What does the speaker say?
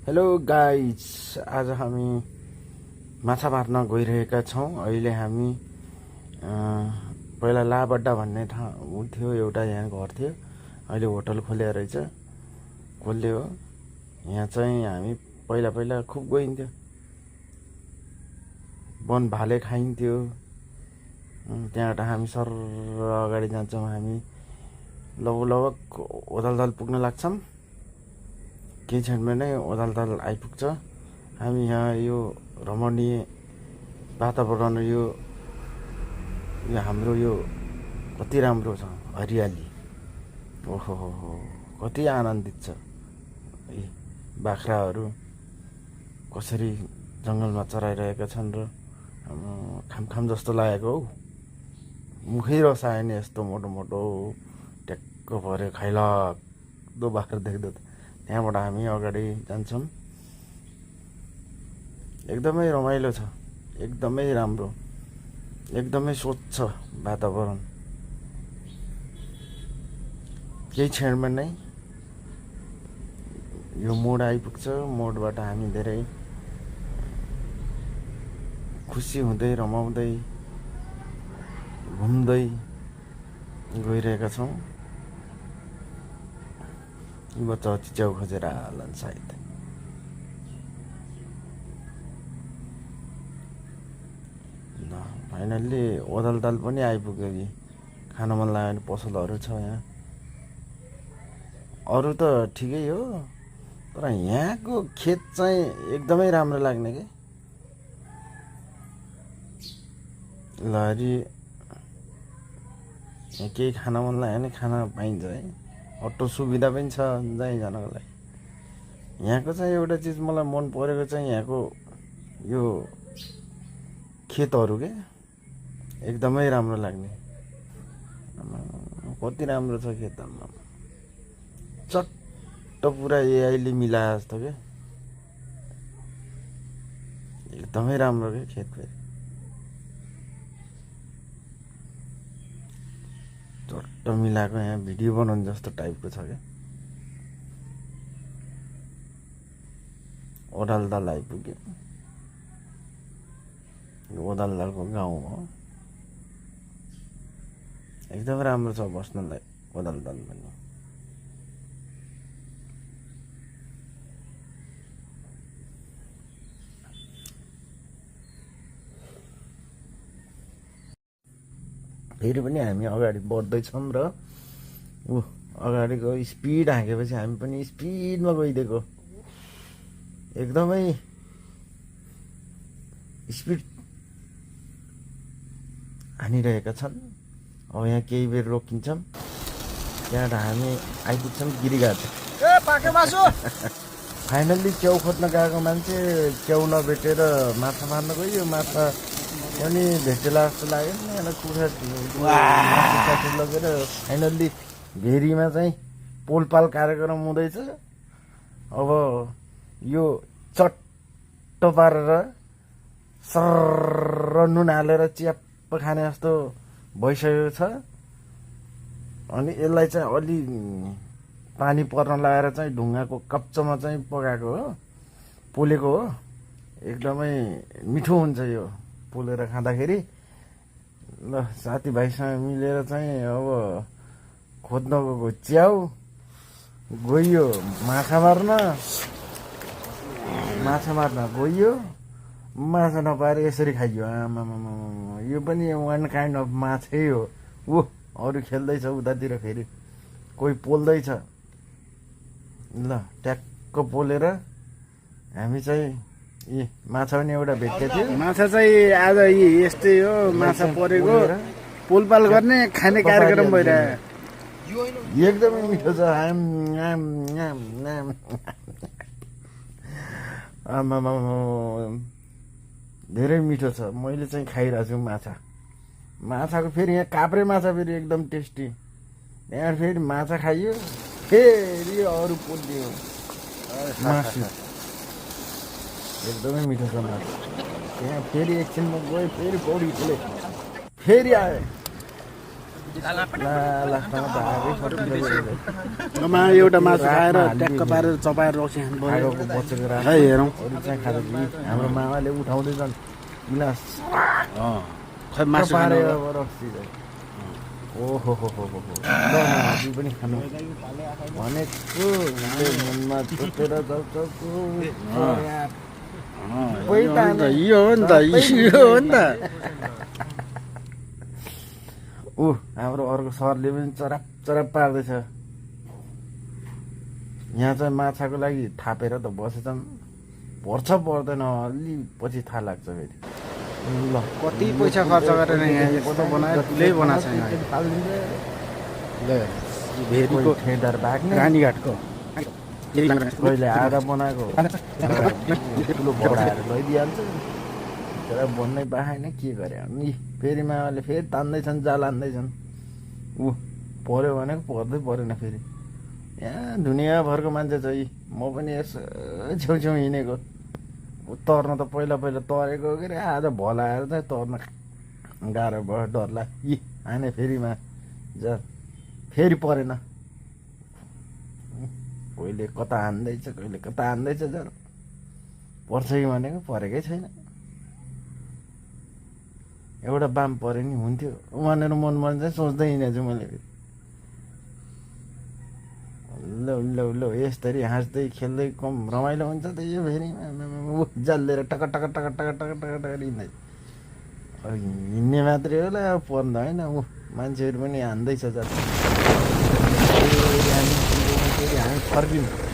Hello guys, आज हामी माछा मार्न गइरहेका छौँ। अहिले हामी पहिला लाबड्डा भन्ने ठाउँ थियो, एउटा यहाँ घर थियो, अहिले होटल खोले रहेछ, खोल्यो हो। यहाँ चाहिँ हामी पहिला पहिला खुब गइन्थ्यो, वन भाले खाइन्थ्यो। त्यहाँबाट हामी सर अगाडि जान्छौँ। हामी लगभग ओदालताल पुग्न लाग्छौँ। केही क्षणमा नै ओदालताल आइपुग्छ। हामी यहाँ यो रमणीय वातावरण, यो हाम्रो यो कति राम्रो छ, हरियाली। ओहो हो, कति आनन्दित छ। यी बाख्राहरू कसरी जङ्गलमा चराइरहेका छन् र खामखाम जस्तो लागेको हौ। मुखै रसाएन यस्तो मोटो मोटो ट्याक्क पऱ्यो, खाइलाग्दो बाख्रा देख्दा त। त्यहाँबाट हामी अगाडि जान्छौँ। एकदमै रमाइलो छ, एकदमै राम्रो, एकदमै स्वच्छ वातावरण। केही क्षणमा नै यो मोड आइपुग्छ। मोडबाट हामी धेरै खुसी हुँदै, रमाउँदै, घुम्दै गइरहेका छौँ। बच्चा च्याउ खोजेर हाल्छन् सायद। फाइनल्ली ओदालताल पनि आइपुग्यो कि खान मन लाग्यो भने पसलहरू छ यहाँ। अरू त ठिकै हो, तर यहाँको खेत चाहिँ एकदमै राम्रो लाग्ने के। लहरी यहाँ केही खान मन लाग्यो भने खाना पाइन्छ है। अटो सुविधा पनि छ जहीँ जानको लागि। यहाँको चाहिँ एउटा चिज मलाई मन परेको चाहिँ यहाँको यो खेतहरू के एकदमै राम्रो लाग्ने। कति राम्रो छ खेतमा, चट्ट पुरा एआईले मिलाए जस्तो के। एकदमै राम्रो के खेत फेरि चट्ट मिलाएको। यहाँ भिडियो बनाउने जस्तो टाइपको छ क्या। ओदालताल आइपुग्यो। ओदालतालको गाउँ हो, एकदमै राम्रो छ बस्नलाई ओदालताल पनि। फेरि पनि हामी अगाडि बढ्दैछौँ र अगाडिको स्पिड हाँकेपछि हामी पनि स्पिडमा गइदिएको। एकदमै स्पिड हानिरहेका छन्। अब यहाँ केही बेर रोकिन्छौँ। त्यहाँबाट हामी आइपुग्छौँ गिरिघाट। फाइनल्ली च्याउ खोज्न गएको मान्छे च्याउ नभेटेर माछा मार्न गयो। माछा पनि भेटेला जस्तो लाग्यो। कुखुरा लगेर फाइनल्ली भेरीमा चाहिँ पोलपाल कार्यक्रम हुँदैछ। अब यो चट्ट पारेर सर्र नुन हालेर च्याप्प खाने जस्तो भइसकेको छ। अनि यसलाई चाहिँ अलि पानी पर्न लगाएर चाहिँ ढुङ्गाको कप्चोमा चाहिँ पकाएको हो, पोलेको हो। एकदमै मिठो हुन्छ यो पोलेर खाँदाखेरि। ल साथीभाइसँग मिलेर चाहिँ अब खोज्न गएको च्याउ गइयो, माछा मार्न गइयो। माछा नपाएर यसरी खाइयो। आमामामा, यो पनि वान काइन्ड अफ माछै हो। अरू खेल्दैछ उतातिर, फेरि कोही पोल्दैछ। ल ट्याक्क पोलेर हामी चाहिँ माछा पनि एउटा भेटेको थियो। माछा चाहिँ आज यस्तै हो, माछा परेको पोलपाल गर्ने खाने कार्यक्रम भइरहेको। एकदमै मिठो छ। आमामा, धेरै मिठो छ। मैले चाहिँ खाइरहेको छु माछाको। फेरि यहाँ काप्रे माछा फेरि एकदम टेस्टी। त्यहाँ फेरि माछा खाइयो, फेरि अरू पोलियो मासु। एकदमै मिठो छ माछा। त्यहाँ फेरि एकछिनमा गयो, फेरि पौडी खोले, फेरि आयो। लास्टमा त आगै सकिसक्यो। मा एउटा मासु खाएर ट्याक्क पारेर चपाएर रक्सी खानु पर्यो आगोको बचेको राख है हेरौँ अरू चाहिँ खाँदा हाम्रो मामाले उठाउँदै छन् गिलास खै मासु खानु पारेर रक्सी चाहिँ ओहो हो हो हो ल हामी पनि खानु भनेको मनमा चोटेर जाउँछ यो हो नि त यो हो नि त ऊ हाम्रो अर्को सरले पनि चराप चराप पार्दैछ यहाँ चाहिँ माछाको लागि थापेर त बसेछन् पर्छ पर्दैन अलि पछि थाहा लाग्छ फेरि ल कति पैसा खर्च गरेर यहाँ यस्तो बनायो ठुलै बनाएको छ यहाँ ल भेरीको ठेदार भाग्ने रानीघाटको कहिले आधा बनाएको ठुलो बढाएर लैदिइहाल्छ तर भन्नै पाएन के गरे नि फेरि मामाले फेरि तान्दैछन् जाल हान्दैछन् ऊ पऱ्यो भनेको पर्दै परेन फेरि यहाँ दुनियाँभरको मान्छे छ यी म पनि यसो छेउछेउ हिँडेको तर्न त पहिला पहिला तरेको के अरे आज भलाएर चाहिँ तर्न गाह्रो भयो डर लाग्यो यी हाने फेरिमा जा फेरि परेन कहिले कता हान्दैछ कहिले कता हान्दैछ जर पर्छ कि भनेको परेकै छैन एउटा बाम परे नि हुन्थ्यो भनेर मनमा चाहिँ सोच्दै हिँडेछु मैले ल ल ल यसरी हाँस्दै खेल्दै कम रमाइलो हुन्छ त यो फेरि जाल लिएर टक टक टक टक टक टक टक हिँड्दै हिँड्ने मात्रै होला अब पर्दा होइन ऊ मान्छेहरू पनि हान्दैछ जाल हामी फर्किनु